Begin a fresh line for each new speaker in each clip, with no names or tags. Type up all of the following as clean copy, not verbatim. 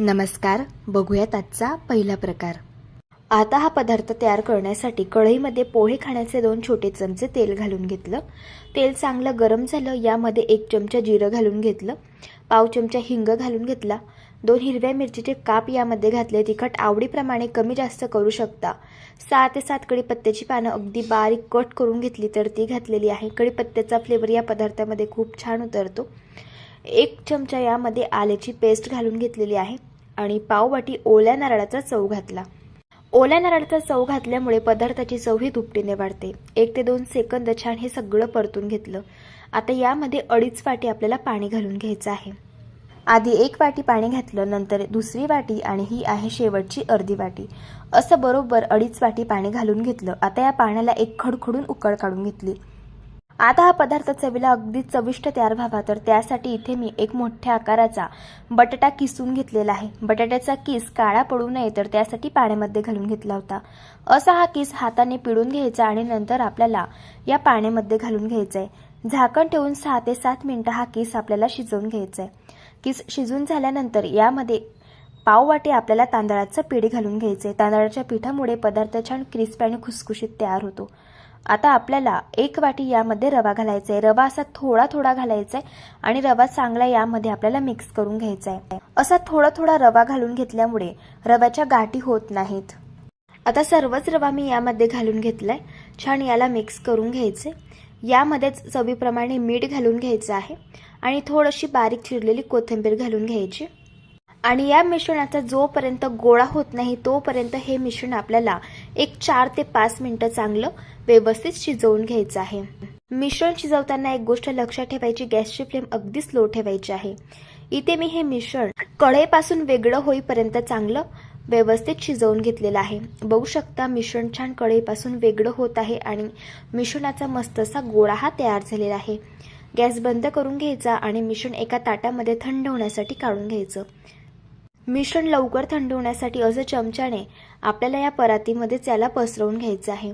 नमस्कार. बघूयात आजचा पहिला प्रकार. आता हा पदार्थ तयार करण्यासाठी कढईमध्ये पोहे खाण्याचे 2 छोटे चमचे तेल घालून घेतलं. तेल चांगलं गरम झालं. यामध्ये 1 चमचा जिरं घालून घेतलं, पाव चमचा हिंग घालून घेतला, 2 हिरव्या मिरचीचे काप यामध्ये घातले. तिखट आवडीप्रमाणे कमी जास्त करू शकता. 6 ते 7 कढीपत्त्याची पानं अगदी बारीक कट करून घेतली तर ती घातलेली आहे. कढीपत्त्याचा फ्लेवर या पदार्थामध्ये खूप छान उतरतो. 1 चमचा यामध्ये आल्याची पेस्ट घालून घेतलेली आहे आणि पाववाटी ओल्या नारळाचा चव घातला. ओल्या नारळाचा चव घातल्यामुळे पदार्थाची चव ही दुपटीने वाढते. 1 ते 2 सेकंद छान हे सगळं परतून घेतलं. आता यामध्ये 2.5 वाटी आपल्याला पाणी घालून घ्यायचं आहे. आधी 1 वाटी पाणी घातलं, नंतर दुसरी वाटी आणि ही आहे शेवटची अर्धी वाटी. असं बरोबर 2.5 वाटी पाणी घालून घेतलं. आता या पाण्याला एक खडखडून उकळ काढून घेतली. आता हा पदार्थ चवीला अगदी चविष्ट तयार व्हावा तर त्यासाठी इथे मी एक मोठ्या आकाराचा बटाटा किसून घेतलेला आहे. बटाट्याचा किस काळा पडू नये तर त्यासाठी पाण्यामध्ये घालून घेतला होता. असा हा किस हाताने पिळून घ्यायचा आणि नंतर आपल्याला या पाण्यामध्ये घालून घ्यायचा आहे. झाकण ठेवून 6 ते 7 मिनिटं हा किस आपल्याला शिजवून घ्यायचा आहे. किस शिजून झाल्यानंतर यामध्ये पाववाटी आपल्याला तांदळाचं पीठ घालून घ्यायचं आहे. तांदळाच्या पिठामुळे पदार्थ छान क्रिस्पी आणि खुसखुशीत तयार होतो. आता आपल्याला 1 वाटी यामध्ये रवा घालायचा आहे. रवा असा थोडा थोडा घालायचा आहे आणि रवा चांगला यामध्ये आपल्याला मिक्स करून घ्यायचा आहे. असा थोडा थोडा रवा घालून घेतल्यामुळे रव्याच्या गाठी होत नाहीत. आता सर्वच रवा मी यामध्ये घालून घेतलाय. छान याला मिक्स करून घ्यायचे. यामध्येच चवीप्रमाणे मीठ घालून घ्यायचं आहे आणि थोडीशी बारीक चिरलेली कोथिंबीर घालून घ्यायची. आणि या मिश्रणाचा जोपर्यंत गोळा होत नाही तोपर्यंत हे मिश्रण आपल्याला एक 4 ते 5 मिनिटं चांगलं व्यवस्थित शिजवून घ्यायचं आहे. मिश्रण शिजवताना एक गोष्ट लक्षात ठेवायची, गॅसची फ्लेम अगदी स्लो ठेवायची आहे. इथे मी हे मिश्रण कढईपासून वेगळं होईपर्यंत चांगलं व्यवस्थित शिजवून घेतलेलं आहे. बघू शकता मिश्रण छान कढईपासून वेगळं होत आहे आणि मिश्रणाचा मस्तसा गोळा हा तयार झालेला आहे. गॅस बंद करून घ्यायचा आणि मिश्रण एका ताटामध्ये थंड होण्यासाठी काढून घ्यायचं. मिश्रण लवकर थंड होण्यासाठी असं चमच्याने आपल्याला या परातीमध्ये त्याला पसरवून घ्यायचं आहे.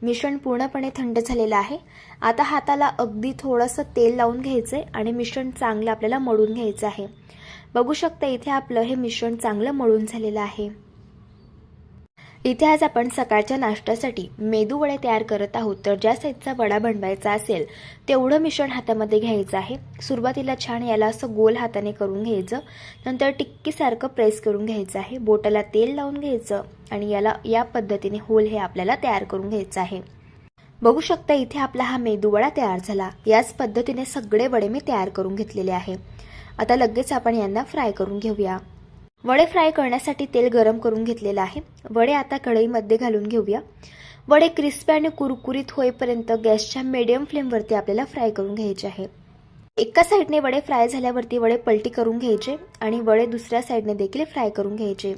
मिश्रण पूर्णपणे थंड झालेलं आहे. आता हाताला अगदी थोडंसं तेल लावून घ्यायचंय आणि मिश्रण चांगलं आपल्याला मळून घ्यायचं आहे. बघू शकता इथे आपलं हे मिश्रण चांगलं मळून झालेलं आहे. इथे आज आपण सकाळच्या नाश्त्यासाठी मेदू वडे तयार करत आहोत. तर ज्या साईजचा वडा बनवायचा असेल तेवढं मिश्रण हातामध्ये घ्यायचं आहे. सुरुवातीला छान याला असं गोल हाताने करून घ्यायचं, नंतर टिक्कीसारखं प्रेस करून घ्यायचं आहे. बोटाला तेल लावून घ्यायचं आणि याला या पद्धतीने होल हे आपल्याला तयार करून घ्यायचं आहे. बघू शकता इथे आपला हा मेदू वडा तयार झाला. याच पद्धतीने सगळे वडे मी तयार करून घेतलेले आहे. आता लगेच आपण यांना फ्राय करून घेऊया. वडे फ्राय करण्यासाठी तेल गरम करून घेतलेलं आहे. वडे आता कढईमध्ये घालून घेऊया. वडे क्रिस्पी आणि कुरकुरीत होईपर्यंत गॅसच्या मीडियम फ्लेमवरती आपल्याला फ्राय करून घ्यायचे आहे. एका साईडने वडे फ्राय झाल्यावरती वडे पलटी करून घ्यायचे आणि वडे दुसऱ्या साईडने देखील फ्राय करून घ्यायचे.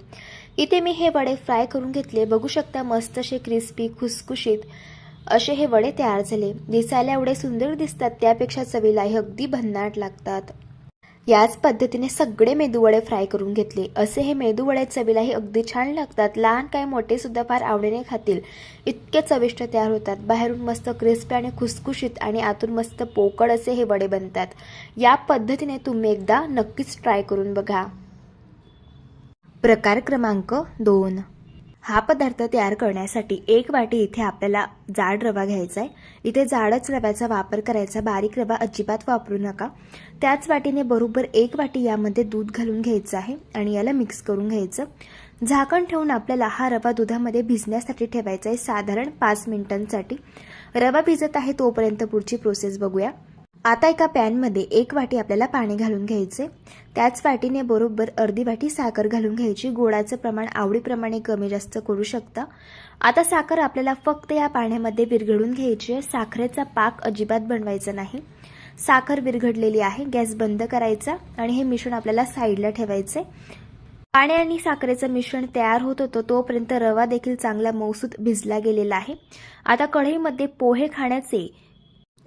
इथे मी हे वडे फ्राय करून घेतले. बघू शकता मस्त असे क्रिस्पी खुसखुशीत असे हे वडे तयार झाले. दिसायला एवढे सुंदर दिसतात त्यापेक्षा चवीला हे अगदी भन्नाट लागतात. याच पद्धतीने सगळे मेदूवडे फ्राय करून घेतले. असे हे मेदूवडे चवीलाही अगदी छान लागतात. लहान काय मोठे सुद्धा फार आवडीने खातील इतके चविष्ट तयार होतात. बाहेरून मस्त क्रिस्पी आणि खुसखुशीत आणि आतून मस्त पोकळ असे हे वडे बनतात. या पद्धतीने तुम्ही एकदा नक्कीच ट्राय करून बघा. प्रकार क्रमांक 2. हा पदार्थ तयार करण्यासाठी 1 वाटी इथे आपल्याला जाड रवा घ्यायचा आहे. इथे जाडच रव्याचा वापर करायचा, बारीक रवा अजिबात वापरू नका. त्याच वाटीने बरोबर 1 वाटी यामध्ये दूध घालून घ्यायचं आहे आणि याला मिक्स करून घ्यायचं. झाकण ठेवून आपल्याला हा रवा दुधामध्ये भिजण्यासाठी ठेवायचा आहे साधारण 5 मिनिटांसाठी. रवा भिजत आहे तोपर्यंत पुढची प्रोसेस बघूया. आता एका पॅनमध्ये 1 वाटी आपल्याला पाणी घालून घ्यायचे. त्याच वाटीने बरोबर अर्धी वाटी साखर घालून घ्यायची. गोडाचं प्रमाण आवडीप्रमाणे कमी जास्त करू शकता. आता साखर आपल्याला फक्त या पाण्यामध्ये विरघळून घ्यायची आहे. साखरेचा पाक अजिबात बनवायचा नाही. साखर विरघळलेली आहे. गॅस बंद करायचा आणि हे मिश्रण आपल्याला साईडला ठेवायचे. पाणी आणि साखरेचं मिश्रण तयार होत होतं तोपर्यंत रवा देखील चांगला मऊसूत भिजला गेलेला आहे. आता कढईमध्ये पोहे खाण्याचे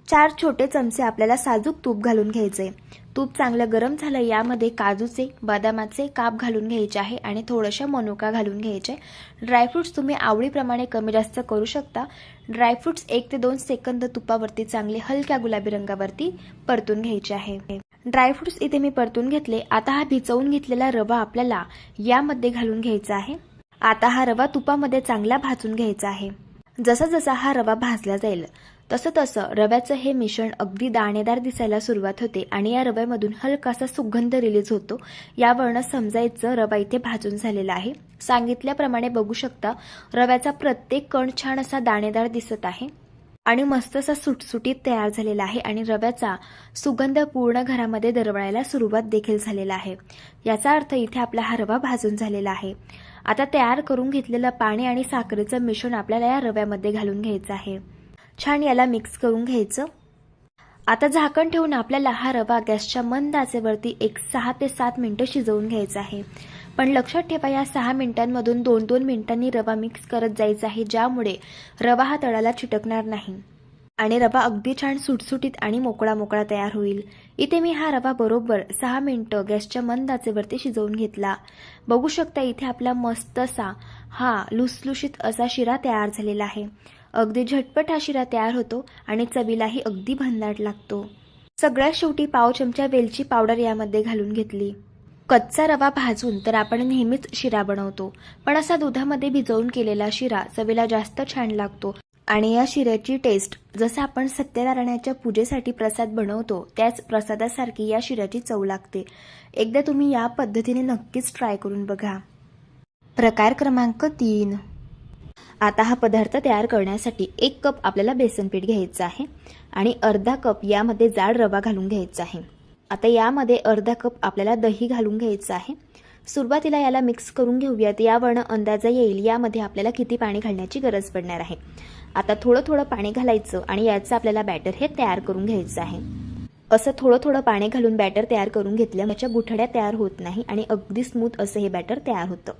4 छोटे चमचे आपल्याला साजूक तूप घालून घ्यायचे. तूप चांगलं गरम झालं. यामध्ये काजूचे बदामाचे काप घालून घ्यायचे आहे आणि थोड्याशा मनुका घालून घ्यायचे. ड्रायफ्रुट्स तुम्ही आवडीप्रमाणे कमी जास्त करू शकता. ड्रायफ्रुट्स 1 ते 2 सेकंद तुपावरती चांगले हलक्या गुलाबी रंगावरती परतून घ्यायचे आहे. ड्रायफ्रुट्स इथे मी परतून घेतले. आता हा भिजवून घेतलेला रवा आपल्याला यामध्ये घालून घ्यायचा आहे. आता हा रवा तुपामध्ये चांगला भाजून घ्यायचा आहे. जसा जसा हा रवा भाजला जाईल तसं तसं रव्याचं हे मिश्रण अगदी दाणेदार दिसायला सुरुवात होते आणि या रव्यामधून हलकासा सुगंध रिलीज होतो. यावरनं समजायचं रवा इथे भाजून झालेला आहे. सांगितल्याप्रमाणे बघू शकता रव्याचा प्रत्येक कण छान असा दाणेदार दिसत आहे आणि मस्त असा सुटसुटीत तयार झालेला आहे आणि रव्याचा सुगंध पूर्ण घरामध्ये दरवळायला सुरुवात देखील झालेला आहे. याचा अर्थ इथे आपला हा रवा भाजून झालेला आहे. आता तयार करून घेतलेलं पाणी आणि साखरेचं मिश्रण आपल्याला या रव्यामध्ये घालून घ्यायचं आहे. छान याला मिक्स करून घ्यायचं. आता झाकण ठेवून आपल्याला हा रवा गॅसच्या मंद आचेवरती 6 ते 7 मिनिटं शिजवून घ्यायचा आहे. पण लक्षात ठेवा या 6 मिनिटांमधून 2-2 मिनिटांनी रवा मिक्स करत जायचा आहे, ज्यामुळे रवा हा तळाला चिटकणार नाही आणि रवा अगदी छान सुटसुटीत आणि मोकळा मोकळा तयार होईल. इथे मी हा रवा बरोबर 6 मिनिटं गॅसच्या मंद आचेवरती शिजवून घेतला. बघू शकता इथे आपला मस्त असा हा लुसलुशीत असा शिरा तयार झालेला आहे. अगदी झटपट हा शिरा तयार होतो आणि चवीलाही अगदी भन्नाट लागतो. सगळ्यात शेवटी पाव चमचा वेलची पावडर यामध्ये घालून घेतली. कच्चा रवा भाजून तर आपण नेहमीच शिरा बनवतो, पण असा दुधामध्ये भिजवून केलेला शिरा चवीला जास्त छान लागतो आणि या शिऱ्याची टेस्ट जसं आपण सत्यनारायणाच्या पूजेसाठी प्रसाद बनवतो त्याच प्रसादासारखी या शिऱ्याची चव लागते. एकदा तुम्ही या पद्धतीने नक्कीच ट्राय करून बघा. प्रकार क्रमांक 3. आता हा पदार्थ तयार करण्यासाठी 1 कप आपल्याला बेसन पीठ घ्यायचं आहे आणि अर्धा कप यामध्ये जाड रवा घालून घ्यायचा आहे. आता यामध्ये अर्धा कप आपल्याला दही घालून घ्यायचं आहे. सुरुवातीला याला मिक्स करून घेऊयात. यावरनं अंदाजा येईल यामध्ये आपल्याला किती पाणी घालण्याची गरज पडणार आहे. आता थोडं थोडं पाणी घालायचं आणि याचं आपल्याला बॅटर हे तयार करून घ्यायचं आहे. असं थोडं थोडं पाणी घालून बॅटर तयार करून घेतल्यामुळे याच्या गुठळ्या तयार होत नाही आणि अगदी स्मूथ असं हे बॅटर तयार होतं.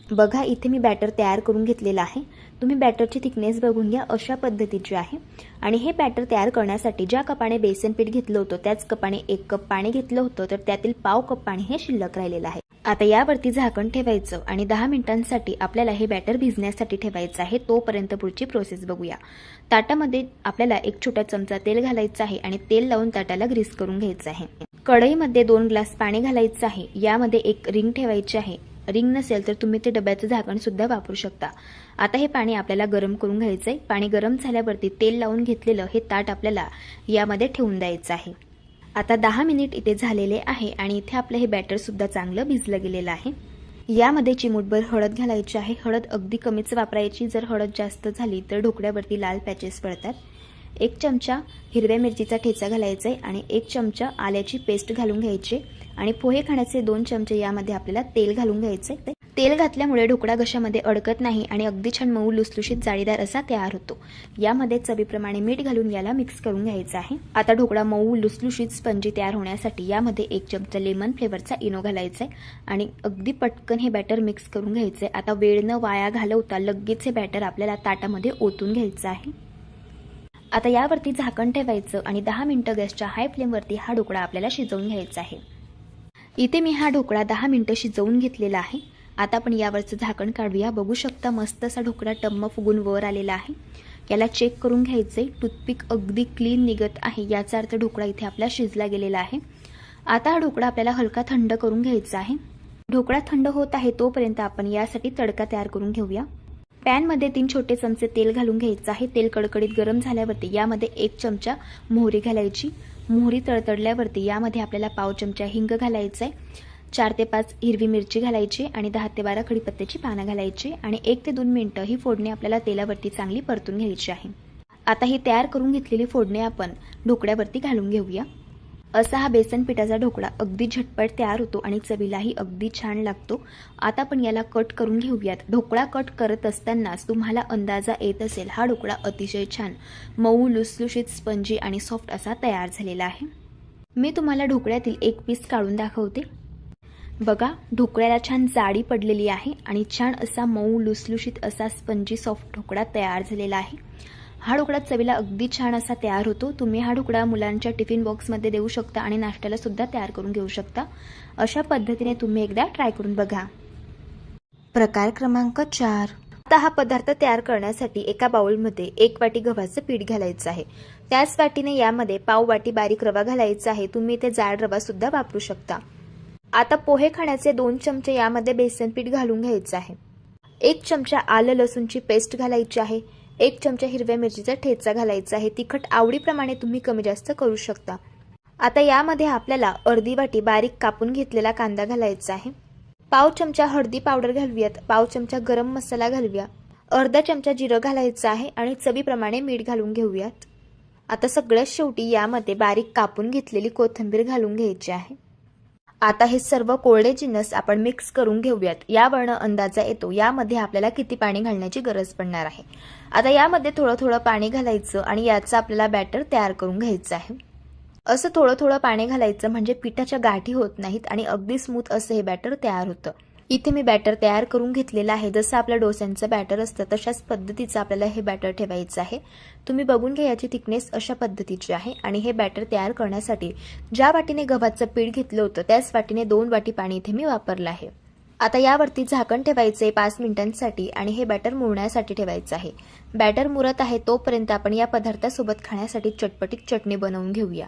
बघा इथे मी बॅटर तयार करून घेतलेलं आहे. तुम्ही बॅटरची थिकनेस बघून घ्या, अशा पद्धतीची आहे. आणि हे बॅटर तयार करण्यासाठी ज्या कपाने बेसन पीठ घेतलं होतं त्याच कपाने 1 कप पाणी घेतलं होतं, तर त्यातील पाव कप पाणी हे शिल्लक राहिलेलं आहे. आता यावरती झाकण ठेवायचं आणि 10 मिनिटांसाठी आपल्याला हे बॅटर भिजण्यासाठी ठेवायचं आहे. तोपर्यंत पुढची प्रोसेस बघूया. ताटामध्ये आपल्याला 1 छोटा चमचा तेल घालायचं आहे आणि तेल लावून ताटाला ग्रीस करून घ्यायचं आहे. कढईमध्ये 2 ग्लास पाणी घालायचं आहे. यामध्ये 1 रिंग ठेवायची आहे. रिंग नसेल तर तुम्ही ते डब्याचं झाकण सुद्धा वापरू शकता. आता हे पाणी आपल्याला गरम करून घ्यायचंय. पाणी गरम झाल्यावरती तेल लावून घेतलेलं हे ताट आपल्याला यामध्ये ठेवून द्यायचं आहे. आता 10 मिनिट इथे झालेले आहे आणि इथे आपलं हे बॅटर सुद्धा चांगलं भिजलं गेलेलं आहे. यामध्ये चिमूटभर हळद घालायची आहे. हळद अगदी कमीच वापरायची. जर हळद जास्त झाली तर ढोकळ्यावरती लाल पॅचेस पडतात. 1 चमचा हिरव्या मिरचीचा ठेचा घालायचा आहे आणि 1 चमचा आल्याची पेस्ट घालून घ्यायची आणि पोहे खाण्याचे 2 चमचे यामध्ये आपल्याला तेल घालून घ्यायचे. तेल घातल्यामुळे ढोकळा घशामध्ये अडकत नाही आणि अगदी छान मऊ लुसलुशीत जाळीदार असा तयार होतो. यामध्ये चवीप्रमाणे मीठ घालून याला मिक्स करून घ्यायचं आहे. आता ढोकळा मऊ लुसलुशीत स्पंजी तयार होण्यासाठी यामध्ये 1 चमचा लेमन फ्लेवरचा इनो घालायचा आहे आणि अगदी पटकन हे बॅटर मिक्स करून घ्यायचे. आता वेळ न वाया घालवता लगेच हे बॅटर आपल्याला ताटामध्ये ओतून घ्यायचं आहे. आता यावरती झाकण ठेवायचं आणि 10 मिनिटं गॅसच्या हाय फ्लेमवरती हा ढोकळा आपल्याला शिजवून घ्यायचा आहे. इथे मी हा ढोकळा 10 मिनिटं शिजवून घेतलेला आहे. आता आपण यावरचं झाकण काढूया. बघू शकता मस्त असा ढोकळा टम्म फुगून वर आलेला आहे. याला चेक करून घ्यायचे. टूथपिक अगदी क्लीन निघत आहे, याचा अर्थ ढोकळा इथे आपला शिजला गेलेला आहे. आता हा ढोकळा आपल्याला हलका थंड करून घ्यायचा आहे. ढोकळा थंड होत आहे तोपर्यंत आपण यासाठी तडका तयार करून घेऊया. पॅनमध्ये 3 छोटे चमचे तेल घालून घ्यायचं आहे. तेल कडकडीत गरम झाल्यावरती यामध्ये 1 चमचा मोहरी घालायची. मोहरी तळतडल्यावरती यामध्ये आपल्याला पाव चमचा हिंग घालायचं आहे. 4 ते 5 हिरवी मिरची घालायची आणि 10 ते 12 कढीपत्त्याची पानं घालायची आणि 1 ते 2 मिनिटं ही फोडणी आपल्याला तेलावरती चांगली परतून घ्यायची आहे. आता ही तयार करून घेतलेली फोडणी आपण ढोकळ्यावरती घालून घेऊया. असा हा बेसन पिठाचा ढोकळा अगदी झटपट तयार होतो आणि चवीलाही अगदी छान लागतो. आता आपण याला कट करून घेऊयात. ढोकळा कट करत असतानाच तुम्हाला अंदाजा येत असेल हा ढोकळा अतिशय छान मऊ लुसलुशीत स्पंजी आणि सॉफ्ट असा तयार झालेला आहे. मी तुम्हाला ढोकळ्यातील 1 पीस काढून दाखवते. बघा ढोकळ्याला छान जाडी पडलेली आहे आणि छान असा मऊ लुसलुशीत असा स्पंजी सॉफ्ट ढोकळा तयार झालेला आहे. हा ढोकळा चवीला अगदी छान असा तयार होतो. तुम्ही हा ढोकळा मुलांच्या टिफिन बॉक्समध्ये देऊ शकता आणि नाश्त्याला सुद्धा तयार करून घेऊ शकता. अशा पद्धतीने तुम्ही एकदा ट्राय करून बघा. प्रकार क्रमांक 4. आता हा पदार्थ तयार करण्यासाठी एका बाउलमध्ये 1 वाटी गव्हाचं पीठ घालायचं आहे. त्याच वाटीने यामध्ये पाव वाटी बारीक रवा घालायचा आहे. तुम्ही इथे जाड रवा सुद्धा वापरू शकता. आता पोहे खाण्याचे 2 चमचे यामध्ये बेसन पीठ घालून घ्यायचं आहे. 1 चमचा आलं लसूणची पेस्ट घालायची आहे. 1 चमचा हिरव्या मिरचीचा ठेचा घालायचा आहे. तिखट आवडीप्रमाणे तुम्ही कमी जास्त करू शकता. आता यामध्ये आपल्याला अर्धी वाटी बारीक कापून घेतलेला कांदा घालायचा आहे. पाव चमचा हळदी पावडर घालूयात. पाव चमचा गरम मसाला घालूया. अर्धा चमचा जिरं घालायचं आहे आणि चवीप्रमाणे मीठ घालून घेऊयात. आता सगळ्यात शेवटी यामध्ये बारीक कापून घेतलेली कोथिंबीर घालून घ्यायची आहे. आता हे सर्व कोरडे जिन्नस आपण मिक्स करून घेऊयात. यावरून अंदाजा येतो यामध्ये आपल्याला किती पाणी घालण्याची गरज पडणार आहे. आता यामध्ये थोडं थोडं पाणी घालायचं आणि याचं आपल्याला बॅटर तयार करून घ्यायचं आहे. असं थोडं थोडं पाणी घालायचं म्हणजे पिठाच्या गाठी होत नाहीत आणि अगदी स्मूथ असं हे बॅटर तयार होतं. इथे मी बॅटर तयार करून घेतलेलं आहे. जसं आपल्या डोस्यांचं बॅटर असतं तशाच पद्धतीचं आपल्याला हे बॅटर ठेवायचं आहे. तुम्ही बघून घ्या याची थिकनेस अशा पद्धतीची आहे. आणि हे बॅटर तयार करण्यासाठी ज्या वाटीने गव्हाचं पीठ घेतलं होतं त्याच वाटीने 2 वाटी पाणी इथे मी वापरलं आहे. आता यावरती झाकण ठेवायचे 5 मिनिटांसाठी आणि हे बॅटर मुरण्यासाठी ठेवायचं आहे. बॅटर मुरत आहे तोपर्यंत आपण या पदार्थासोबत खाण्यासाठी चटपटीत चटणी बनवून घेऊया.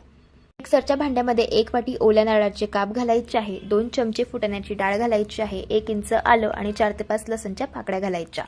मिक्सरच्या भांड्यामध्ये 1 वाटी ओल्या नारळाचे काप घालायचे आहे. 2 चमचे फुटाण्याची डाळ घालायची आहे. 1 इंच आलं आणि 4 ते 5 लसणच्या पाकळ्या घालायच्या.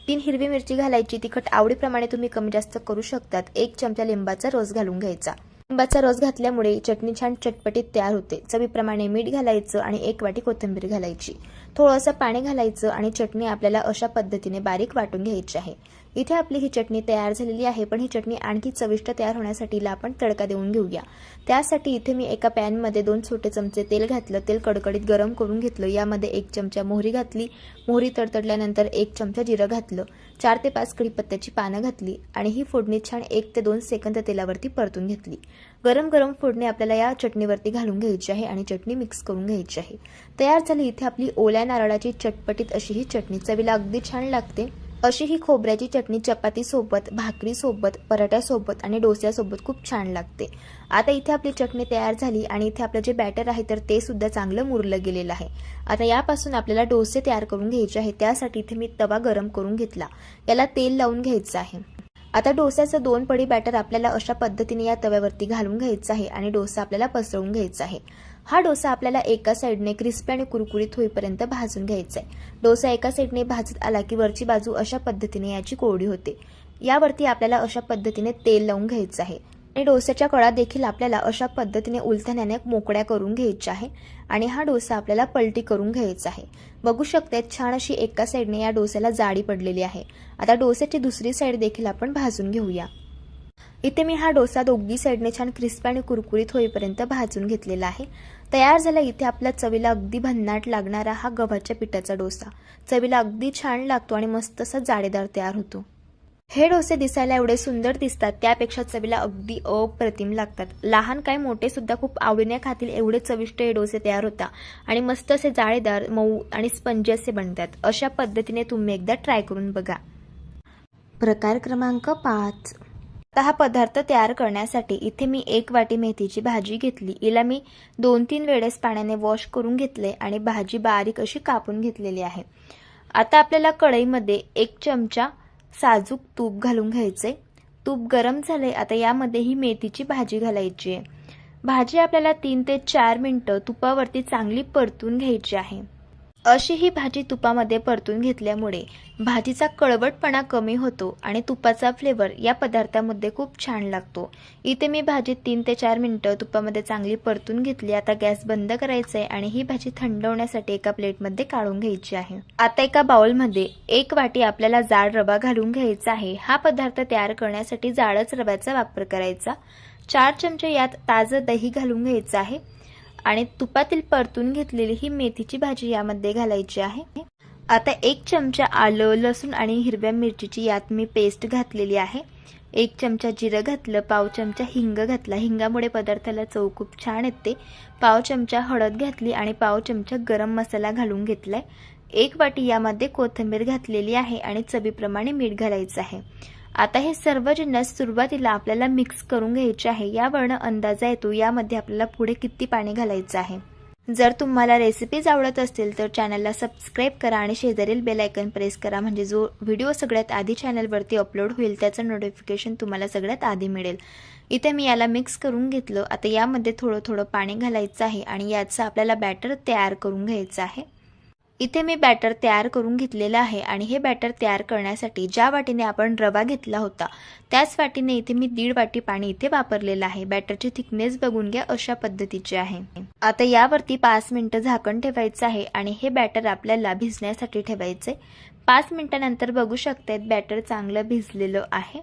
3 हिरवी मिरची घालायची. तिखट आवडीप्रमाणे तुम्ही कमी जास्त करू शकतात. 1 चमचा लिंबाचा रस घालून घ्यायचा. लिंबाचा रस घातल्यामुळे चटणी छान चटपटीत तयार होते. चवीप्रमाणे मीठ घालायचं आणि 1 वाटी कोथिंबीर घालायची. थोडंसं पाणी घालायचं आणि चटणी आपल्याला अशा पद्धतीने बारीक वाटून घ्यायची आहे. इथे आपली ही चटणी तयार झालेली आहे. पण ही चटणी आणखी चविष्ट तयार होण्यासाठी हिला आपण तडका देऊन घेऊया. त्यासाठी इथे मी एका पॅनमध्ये 2 छोटे चमचे तेल घातलं. तेल कडकडीत गरम करून घेतलं. यामध्ये 1 चमचा मोहरी घातली. मोहरी तडतडल्यानंतर 1 चमचा जिरं घातलं. 4 ते 5 कढीपत्त्याची पानं घातली आणि ही फोडणी छान 1 ते 2 सेकंद तेलावरती परतून घेतली. गरम गरम फोडणी आपल्याला या चटणीवरती घालून घ्यायची आहे आणि चटणी मिक्स करून घ्यायची आहे. तयार झाली इथे आपली ओल्या नारळाची चटपटीत अशी ही चटणी. चवीला अगदी छान लागते. अशी ही खोबऱ्याची चटणी चपातीसोबत, भाकरीसोबत, पराठ्यासोबत आणि डोस्यासोबत खूप छान लागते. आता इथे आपली चटणी तयार झाली आणि इथे आपलं जे बॅटर आहे तर ते सुद्धा चांगलं मुरलं गेलेलं आहे. आता यापासून आपल्याला डोसे तयार करून घ्यायचे आहे. त्यासाठी इथे मी तवा गरम करून घेतला. याला तेल लावून घ्यायचं आहे. आता डोस्याचं 2 पडी बॅटर आपल्याला अशा पद्धतीने या तव्यावरती घालून घ्यायचं आहे आणि डोसा आपल्याला पसरवून घ्यायचा आहे. हा डोसा आपल्याला एका साईडने क्रिस्पी आणि कुरकुरीत होईपर्यंत भाजून घ्यायचा आहे. डोसा एका साईडने भाजत आला की वरची बाजू अशा पद्धतीने याची कोरडी होते. यावरती आपल्याला अशा पद्धतीने तेल लावून घ्यायचं आहे आणि डोस्याच्या कळा देखील आपल्याला अशा पद्धतीने उलथण्याने मोकळ्या करून घ्यायच्या आहे आणि हा डोसा आपल्याला पलटी करून घ्यायचा आहे. बघू शकता छान अशी एका साईडने या डोस्याला जाडी पडलेली आहे. आता डोस्याची दुसरी साईड देखील आपण भाजून घेऊया. इथे मी हा डोसा दोघी साईडने छान क्रिस्पी आणि कुरकुरीत होईपर्यंत भाजून घेतलेला आहे. तयार झाला इथे आपल्या चवीला अगदी भन्नाट लागणारा हा गव्हाच्या पिठाचा डोसा. चवीला अगदी छान लागतो आणि मस्त असा जाडेदार तयार होतो. हे डोसे दिसायला एवढे सुंदर दिसतात त्यापेक्षा चवीला अगदी अप्रतिम लागतात. लहान काय मोठे सुद्धा खूप आवडीने खातील एवढे चविष्ट हे डोसे तयार होतात आणि मस्त असे जाळेदार, मऊ आणि स्पंजी असे बनतात. अशा पद्धतीने तुम्ही एकदा ट्राय करून बघा. प्रकार क्रमांक 5. आता हा पदार्थ तयार करण्यासाठी इथे मी 1 वाटी मेथीची भाजी घेतली. हिला मी 2-3 वेळेस पाण्याने वॉश करून घेतले आणि भाजी बारीक अशी कापून घेतलेली आहे. आता आपल्याला कढईमध्ये 1 चमचा साजूक तूप घालून घ्यायचे. तूप गरम झाले. आता यामध्ये ही मेथीची भाजी घालायची आहे. भाजी आपल्याला 3 ते 4 मिनिटं तुपावरती चांगली परतून घ्यायची आहे. अशी ही भाजी तुपामध्ये परतून घेतल्यामुळे भाजीचा कळवटपणा कमी होतो आणि तुपाचा फ्लेवर या पदार्थामध्ये खूप छान लागतो. इथे मी भाजी 3 ते 4 मिनिटं तुपामध्ये चांगली परतून घेतली. आता गॅस बंद करायचा आहे आणि ही भाजी थंड होण्यासाठी एका प्लेटमध्ये काढून घ्यायची आहे. आता एका बाउलमध्ये 1 वाटी आपल्याला जाड रवा घालून घ्यायचा आहे. हा पदार्थ तयार करण्यासाठी जाडच रव्याचा वापर करायचा. 4 चमचे यात ताजं दही घालून घ्यायचं आहे आणि तुपातील परतून घेतलेली ही मेथीची भाजी यामध्ये घालायची आहे. आता 1 चमचा आलं, लसूण आणि हिरव्या मिरचीची यात मी पेस्ट घातलेली आहे. 1 चमचा जिरं घातलं. पाव चमचा हिंग घातला. हिंगामुळे पदार्थाला चव खूप छान येते. पाव चमचा हळद घातली आणि पाव चमचा गरम मसाला घालून घेतलाय. 1 वाटी यामध्ये कोथिंबीर घातलेली आहे आणि चवीप्रमाणे मीठ घालायचं आहे. आता हे सर्व जिन्नस सुरुवातीला आपल्याला मिक्स करून घ्यायचे आहे. यावरून अंदाजा येतो यामध्ये आपल्याला पुढे किती पाणी घालायचं आहे. जर तुम्हाला रेसिपीज आवडत असतील तर चॅनलला सबस्क्राईब करा आणि शेजारील बेल आयकॉन प्रेस करा, म्हणजे जो व्हिडिओ सगळ्यात आधी चॅनलवरती अपलोड होईल त्याचं नोटिफिकेशन तुम्हाला सगळ्यात आधी मिळेल. इथे मी याला मिक्स करून घेतलं. आता यामध्ये थोडं थोडं पाणी घालायचं आहे आणि याचं आपल्याला बॅटर तयार करून घ्यायचं आहे. इथे मी बॅटर तयार करून घेतलेलं आहे आणि हे बॅटर तयार करण्यासाठी ज्या वाटीने आपण रवा घेतला होता त्याच वाटीने इथे मी 1.5 वाटी पाणी इथे वापरलेलं आहे. बॅटरची थिकनेस बघून घ्या, अशा पद्धतीचे आहे. आता यावरती 5 मिनिटं झाकण ठेवायचं आहे आणि हे बॅटर आपल्याला भिजण्यासाठी ठेवायचे. 5 मिनिटांनंतर बघू शकतात बॅटर चांगलं भिजलेलं आहे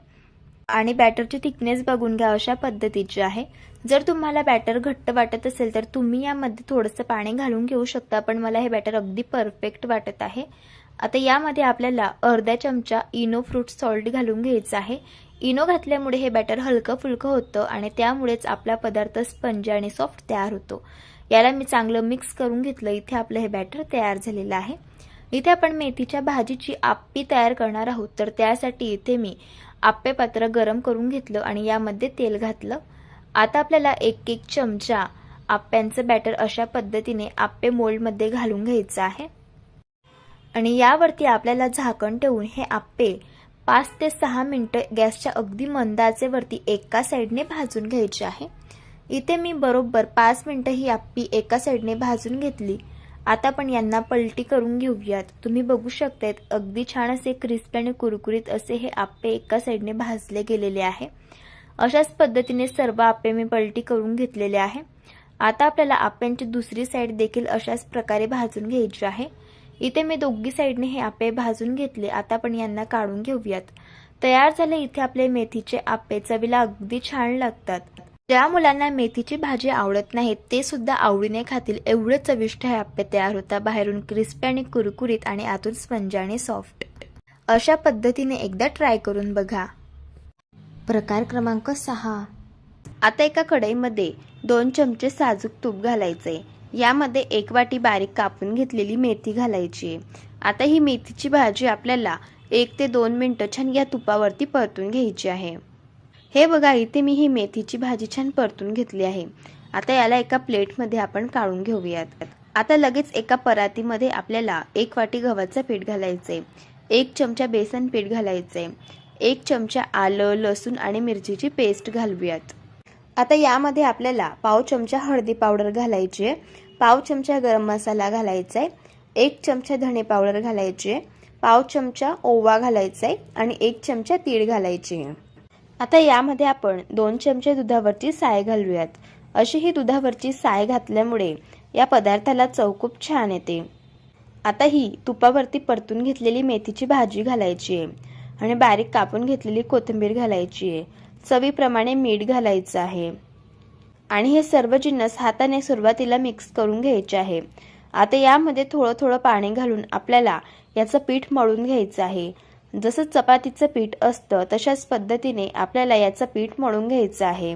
आणि बॅटरची थिकनेस बघून घ्या, अशा पद्धतीची आहे. जर तुम्हाला बॅटर घट्ट वाटत असेल तर तुम्ही यामध्ये थोडंसं पाणी घालून घेऊ शकता, पण मला हे बॅटर अगदी परफेक्ट वाटत आहे. आता यामध्ये आपल्याला अर्धा चमचा इनो फ्रूट सॉल्ट घालून घ्यायचं आहे. इनो घातल्यामुळे हे बॅटर हलकं फुलकं होतं आणि त्यामुळेच आपला पदार्थ स्पंज आणि सॉफ्ट तयार होतो. याला मी चांगलं मिक्स करून घेतलं. इथे आपलं हे बॅटर तयार झालेलं आहे. इथे आपण मेथीच्या भाजीची आप्पी तयार करणार आहोत, तर त्यासाठी इथे मी आप्पे पात्र गरम करून घेतलं आणि यामध्ये तेल घातलं. आता आपल्याला 1-1 चमचा आप्प्यांचं बॅटर अशा पद्धतीने आप्पे मोल्डमध्ये घालून घ्यायचं आहे आणि यावरती आपल्याला झाकण ठेवून हे आप्पे 5 ते 6 मिनिटं गॅसच्या अगदी मंद आचेवरती एका साईडने भाजून घ्यायचे आहे. इथे मी बरोबर 5 मिनिटं ही आप्पी एका साईडने भाजून घेतली. आता आपण यांना पलटी करून घेऊयात. तुम्ही बघू शकतात अगदी छान असे क्रिस्पी आणि कुरकुरीत असे हे आप्पे एका साईडने भाजले गेलेले आहे. अशाच पद्धतीने सर्व आप्पे मी पलटी करून घेतलेले आहे. आता आपल्याला आप्प्यांची दुसरी साईड देखील अशाच प्रकारे भाजून घ्यायची आहे. इथे मी दोघी साईडने हे आप्पे भाजून घेतले. आता आपण यांना काढून घेऊयात. तयार झाले इथे आपले मेथीचे आप्पे. चवीला अगदी छान लागतात. ज्या मुलांना मेथीची भाजी आवडत नाही ते सुद्धा आवडीने खातील, एवढे चविष्ट हे आप्पे तयार होतात. बाहेरून क्रिस्पी आणि कुरकुरीत आणि आतून स्पंज आणि सॉफ्ट. अशा पद्धतीने एकदा ट्राय करून बघा. प्रकार क्रमांक 6. आता एका कढईमध्ये 2 चमचे साजूक तूप घालायचे. यामध्ये 1 वाटी बारीक कापून घेतलेली मेथी घालायची. आता ही मेथीची भाजी आपल्याला 1 ते 2 मिनिटं छान या तुपावरती परतून घ्यायची आहे. हे बघा, इथे मी ही मेथीची भाजी छान परतून घेतली आहे. आता याला एका प्लेटमध्ये आपण काढून घेऊयात. आता लगेच एका परातीमध्ये आपल्याला 1 वाटी गव्हाचं पीठ घालायचे, 1 चमचा बेसन पीठ घालायचे, 1 चमचा आलं, लसूण आणि मिरचीची पेस्ट घालूयात. आता यामध्ये आपल्याला पाव चमचा हळदी पावडर घालायची, पाव चमचा गरम मसाला घालायचा आहे, 1 चमचा धणे पावडर घालायची, पाव चमचा ओवा घालायचा आहे आणि 1 चमचा तीळ घालायचे. आता यामध्ये आपण 2 चमचे दुधावरची साय घालूयात. अशी ही दुधावरची साय घातल्यामुळे या पदार्थाला चव खूप छान येते. आता ही तुपावरती परतून घेतलेली मेथीची भाजी घालायची आहे आणि बारीक कापून घेतलेली कोथिंबीर घालायची आहे. चवीप्रमाणे मीठ घालायचं आहे आणि हे सर्व जिन्नस हाताने सुरुवातीला मिक्स करून घ्यायचे आहे. आता यामध्ये थोडं थोडं पाणी घालून आपल्याला याचं पीठ मळून घ्यायचं आहे. जसं चपातीचं पीठ असतं तशाच पद्धतीने आपल्याला याचं पीठ मळून घ्यायचं आहे.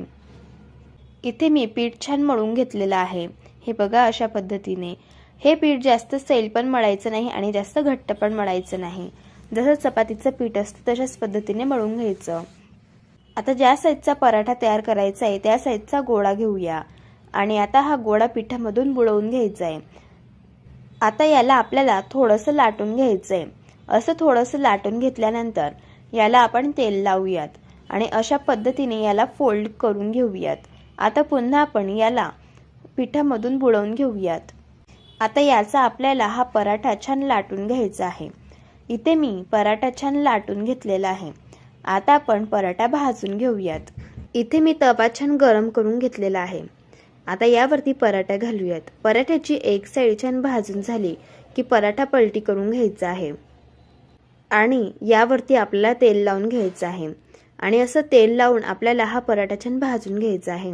इथे मी पीठ छान मळून घेतलेलं आहे. हे बघा, अशा पद्धतीने. हे पीठ जास्त सैल पण मळायचं नाही आणि जास्त घट्ट पण मळायचं नाही. जसं चपातीचं पीठ असतं तशाच पद्धतीने मळून घ्यायचं. आता ज्या साईजचा पराठा तयार करायचा आहे त्या साईजचा गोळा घेऊया आणि आता हा गोळा पिठामधून बुडवून घ्यायचा आहे. आता याला आपल्याला थोडंसं लाटून घ्यायचं आहे. असं थोडंसं लाटून घेतल्यानंतर याला आपण तेल लावूयात आणि अशा पद्धतीने याला फोल्ड करून घेऊयात. आता पुन्हा आपण याला पिठामधून बुडवून घेऊयात. आता याचा आपल्याला हा पराठा छान लाटून घ्यायचा आहे. इथे मी पराठा छान लाटून घेतलेला आहे. आता आपण पराठा भाजून घेऊयात. इथे मी तवा छान गरम करून घेतलेला आहे. आता यावरती पराठा घालूयात. पराठ्याची एक साईड छान भाजून झाली की पराठा पलटी करून घ्यायचा आहे आणि यावरती आपल्याला तेल लावून घ्यायचं आहे आणि असं तेल लावून आपल्याला हा पराठा छान भाजून घ्यायचा आहे.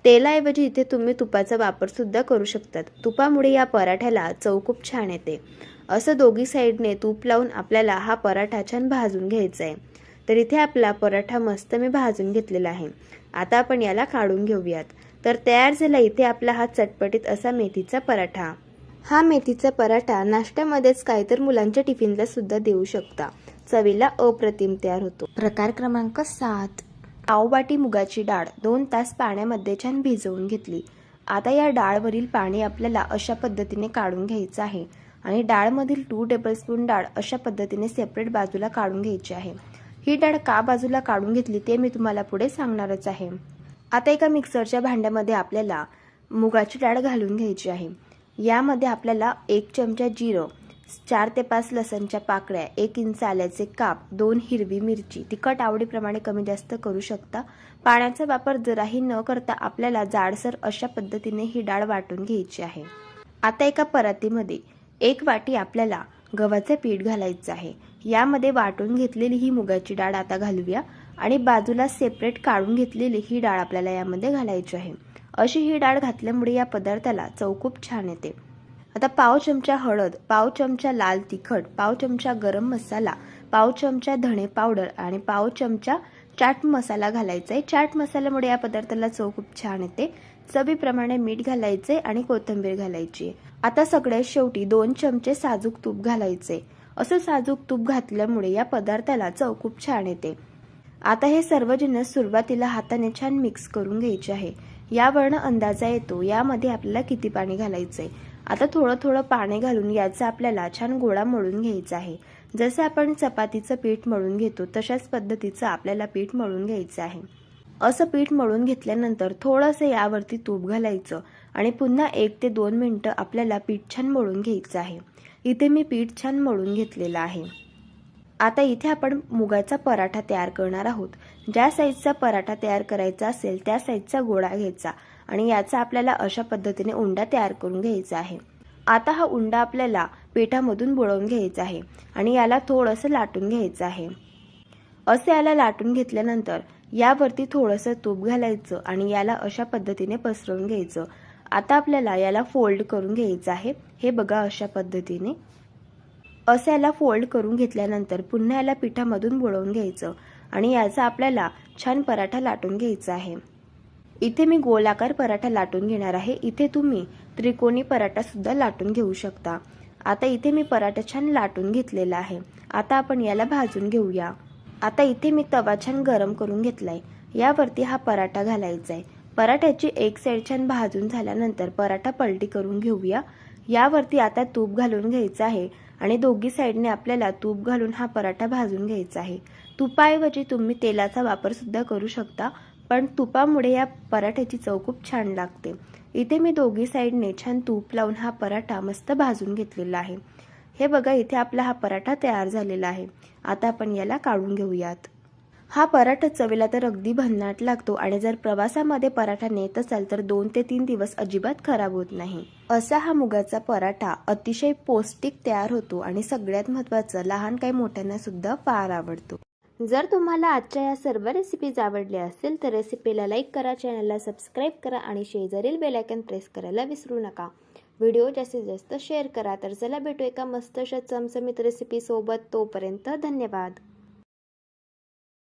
तेलाऐवजी इथे तुम्ही तुपाचा वापर सुद्धा करू शकतात. तुपामुळे या पराठ्याला चव खूप छान येते. असं दोघी साईडने तूप लावून आपल्याला हा पराठा छान भाजून घ्यायचा आहे. तर इथे आपला पराठा मस्त मी भाजून घेतलेला आहे. आता आपण याला काढून घेऊयात. तर तयार झाला इथे आपला हा चटपटीत असा मेथीचा पराठा. हा मेथीचा पराठा नाश्त्यामध्येच काय तर मुलांच्या टिफिनला सुद्धा देऊ शकता. चवीला अप्रतिम तयार होतो. प्रकार क्रमांक 7. पाव वाटी मुगाची डाळ 2 तास पाण्यामध्ये छान भिजवून घेतली आता या डाळवरील पाणी आपल्याला अशा पद्धतीने काढून घ्यायचं आहे आणि डाळमधील 2 टेबलस्पून डाळ अशा पद्धतीने सेपरेट बाजूला काढून घ्यायची आहे। ही डाळ का बाजूला काढून घेतली ते मी तुम्हाला पुढे सांगणारच आहे। आता एका मिक्सरच्या भांड्यामध्ये आपल्याला मुगाची डाळ घालून घ्यायची आहे। यामध्ये आपल्याला 1 चमचा जिरं, 4 ते 5 लसणच्या पाकळ्या, 1 इंच आल्याचे काप, 2 हिरवी मिरची, तिखट आवडीप्रमाणे कमी जास्त करू शकता। पाण्याचा वापर जराही न करता आपल्याला जाडसर अशा पद्धतीने ही डाळ वाटून घ्यायची आहे। आता एका परातीमध्ये 1 वाटी आपल्याला गव्हाचे पीठ घालायचं आहे। यामध्ये वाटून घेतलेली ही मुगाची डाळ आता घालूया आणि बाजूला सेपरेट काढून घेतलेली ही डाळ आपल्याला यामध्ये घालायची आहे। अशी ही डाळ घातल्यामुळे या पदार्थाला चव खूप छान येते। आता पाव चमचा हळद, पाव चमचा लाल तिखट, पाव चमचा गरम मसाला, पाव चमचा धणे पावडर आणि पाव चमचा चाट मसाला घालायचा आहे। चाट मसाल्यामुळे या पदार्थाला चव खूप छान येते। चवीप्रमाणे मीठ घालायचे आणि कोथिंबीर घालायची। आता सगळ्यात शेवटी 2 चमचे साजूक तूप घालायचे। असं साजूक तूप घातल्यामुळे या पदार्थाला चव खूप छान येते। आता हे सर्व जिन्नस सुरुवातीला हाताने छान मिक्स करून घ्यायचे आहे। यावरून अंदाजा येतो यामध्ये आपल्याला किती पाणी घालायचे। आता थोडं थोडं पाणी घालून याचा आपल्याला छान गोळा मळून घ्यायचा आहे। जसं आपण चपातीचं पीठ मळून घेतो तशाच पद्धतीचं आपल्याला पीठ मळून घ्यायचं आहे। असं पीठ मळून घेतल्यानंतर थोडंसं यावरती तूप घालायचं आणि पुन्हा 1 ते 2 मिनिटं आपल्याला पीठ छान मळून घ्यायचं आहे। इथे मी पीठ छान मळून घेतलेलं आहे। आता इथे आपण मुगाचा पराठा तयार करणार आहोत। ज्या साईजचा पराठा तयार करायचा असेल त्या साईजचा गोळा घ्यायचा आणि याचा आपल्याला अशा पद्धतीने उंडा तयार करून घ्यायचा आहे। आता हा उंडा आपल्याला पिठामधून बुडवून घ्यायचा आहे आणि याला थोडंसं लाटून घ्यायचं आहे। असे याला लाटून घेतल्यानंतर यावरती थोडंसं तूप घालायचं आणि याला अशा पद्धतीने पसरवून घ्यायचं। आता आपल्याला याला फोल्ड करून घ्यायचं आहे। हे बघा अशा पद्धतीने असं याला फोल्ड करून घेतल्यानंतर पुन्हा याला पिठामधून बुडवून घ्यायचं आणि याचा आपल्याला छान पराठा लाटून घ्यायचा आहे। इथे मी गोलाकार पराठा लाटून घेणार आहे। इथे तुम्ही त्रिकोणी पराठा सुद्धा लाटून घेऊ शकता। आता इथे मी पराठा छान लाटून घेतलेला आहे। आता आपण याला भाजून घेऊया। आता इथे मी तवा छान गरम करून घेतलाय। यावरती हा पराठा घालायचा आहे। पराठ्याची एक साईड छान भाजून झाल्यानंतर पराठा पलटी करून घेऊया। यावरती आता तूप घालून घ्यायचं आहे आणि दोघी साईडने आपल्याला तूप घालून हा पराठा भाजून घ्यायचा आहे। तुपाऐवजी तुम्ही तेलाचा वापर सुद्धा करू शकता, पण तुपामुळे या पराठ्याची चव खूप छान लागते। इथे मी दोघी साईडने छान तूप लावून हा पराठा मस्त भाजून घेतलेला आहे। हे बघा इथे आपला हा पराठा तयार झालेला आहे। आता आपण याला काढून घेऊयात। हा पराठा चवीला तर अगदी भन्नाट लागतो आणि जर प्रवासामध्ये पराठा नेत असाल तर 2 ते 3 दिवस अजिबात खराब होत नाही। असा हा मुगाचा पराठा अतिशय पौष्टिक तयार होतो आणि सगळ्यात महत्त्वाचं लहान काही मोठ्यांना सुद्धा फार आवडतो। जर तुम्हाला आजच्या या सर्व रेसिपीज आवडल्या असेल तर रेसिपीला लाईक करा, चॅनलला सबस्क्राईब करा आणि शेजारील बेल आयकॉन प्रेस करायला विसरू नका। व्हिडिओ जास्तीत जास्त शेअर करा। तर चला भेटू एका मस्त अशा चमचमीत रेसिपी सोबत। तोपर्यंत धन्यवाद।